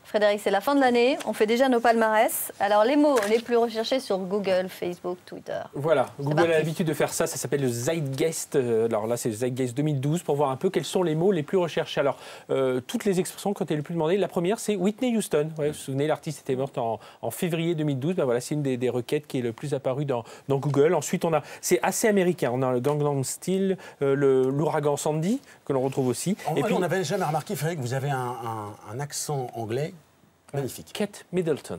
Frédéric, c'est la fin de l'année, on fait déjà nos palmarès. Alors les mots les plus recherchés sur Google, Facebook, Twitter. Voilà, Google a l'habitude de faire ça, ça s'appelle le Zeitgeist. Alors là, c'est le Zeitgeist 2012 pour voir un peu quels sont les mots les plus recherchés. Alors, toutes les expressions quand elles le plus demandées, la première c'est Whitney Houston. Ouais, vous vous souvenez, l'artiste était morte en février 2012. Ben voilà, c'est une des requêtes qui est le plus apparue dans Google. Ensuite, c'est assez américain. On a le Gangnam Style, l'ouragan Sandy, que l'on retrouve aussi. Et puis, on n'avait jamais remarqué, Frédéric, que vous avez un accent anglais. Magnifique. Kate Middleton.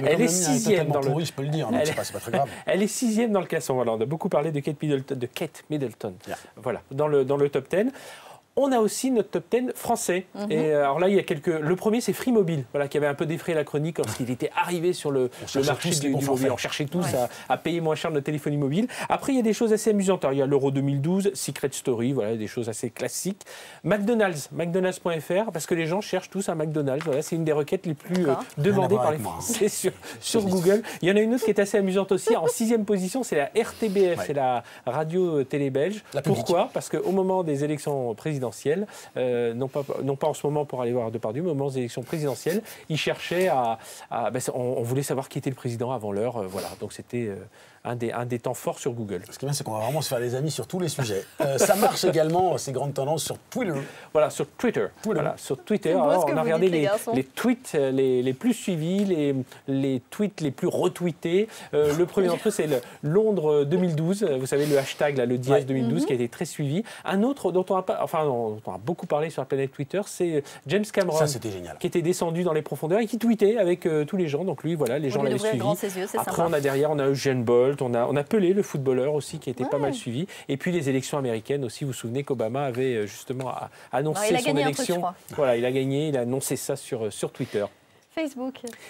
Elle est sixième dans le... Pourri, je peux le dire, mais c'est pas très grave. Elle est sixième dans le classement. Voilà, on a beaucoup parlé de Kate Middleton. Yeah. Voilà, dans le top 10. On a aussi notre top 10 français. Et alors là, il y a le premier, c'est Free Mobile, voilà, qui avait un peu défrayé la chronique lorsqu'il était arrivé sur le marché du mobile. On cherchait tous à payer moins cher notre téléphonie mobile. Après, il y a des choses assez amusantes. Alors, il y a l'Euro 2012, Secret Story, voilà, des choses assez classiques. McDonald's, McDonald's.fr, parce que les gens cherchent tous un McDonald's. Voilà, c'est une des requêtes les plus demandées par les Français sur Google. Il y en a une autre qui est assez amusante aussi. En 6e position, c'est la RTBF, c'est la radio-télé belge. Pourquoi ? Parce qu'au moment des élections présidentielles, non pas en ce moment pour aller voir Depardieu, mais au moment des élections présidentielles, ils cherchaient on voulait savoir qui était le président avant l'heure, voilà. Donc c'était un des temps forts sur Google. Ce qui est bien, c'est qu'on va vraiment se faire des amis sur tous les sujets. Ça marche également, ces grandes tendances, sur Twitter. Voilà, sur Twitter. Voilà, sur Twitter. Alors, on a regardé les tweets les plus suivis, les tweets les plus retweetés. Le premier d'entre eux, c'est le Londres 2012. Vous savez, le hashtag, là, le dièse 2012, qui a été très suivi. Un autre dont on a beaucoup parlé sur la planète Twitter, c'est James Cameron. Ça, c'était génial. Qui était descendu dans les profondeurs et qui tweetait avec tous les gens. Donc lui, voilà, les gens l'avaient suivi. Après, on a Usain Bolt, on a Pelé, le footballeur aussi, qui était pas mal suivi. Et puis les élections américaines aussi. Vous vous souvenez qu'Obama avait justement annoncé son élection. Voilà, il a gagné, il a annoncé ça sur Twitter.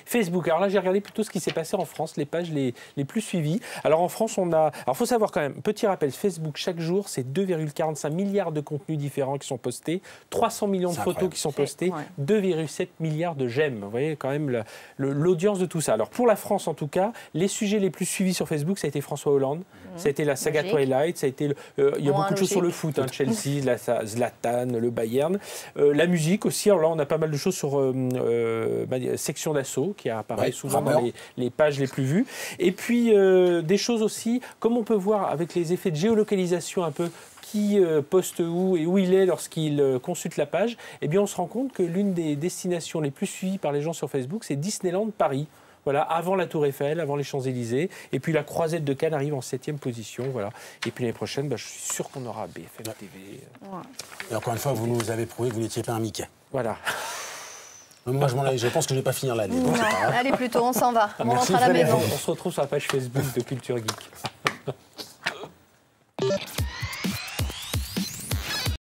Facebook. Alors là, j'ai regardé plutôt ce qui s'est passé en France, les pages les plus suivies. Alors en France, Alors, faut savoir quand même, petit rappel, Facebook, chaque jour, c'est 2,45 milliards de contenus différents qui sont postés, 300 millions de photos qui sont postées, 2,7 milliards de j'aime. Vous voyez quand même l'audience de tout ça. Alors pour la France, en tout cas, les sujets les plus suivis sur Facebook, ça a été François Hollande, ça a été la saga Twilight, ça a été... il y a beaucoup de choses sur le foot, Chelsea, Zlatan, le Bayern. La musique aussi, alors là, on a pas mal de choses sur... section d'assaut qui apparaît souvent dans les pages les plus vues. Et puis des choses aussi, comme on peut voir avec les effets de géolocalisation un peu, qui poste où et où il est lorsqu'il consulte la page, eh bien on se rend compte que l'une des destinations les plus suivies par les gens sur Facebook, c'est Disneyland Paris. Voilà, avant la Tour Eiffel, avant les Champs-Élysées. Et puis la Croisette de Cannes arrive en 7e position. Voilà. Et puis l'année prochaine, je suis sûr qu'on aura BFM TV. Et encore une fois, vous nous avez prouvé que vous n'étiez pas un Mickey. Voilà. Moi, je pense que je ne vais pas finir l'année. Allez, plutôt, on s'en va. On rentre à la Frédéric. maison. On se retrouve sur la page Facebook de Culture Geek.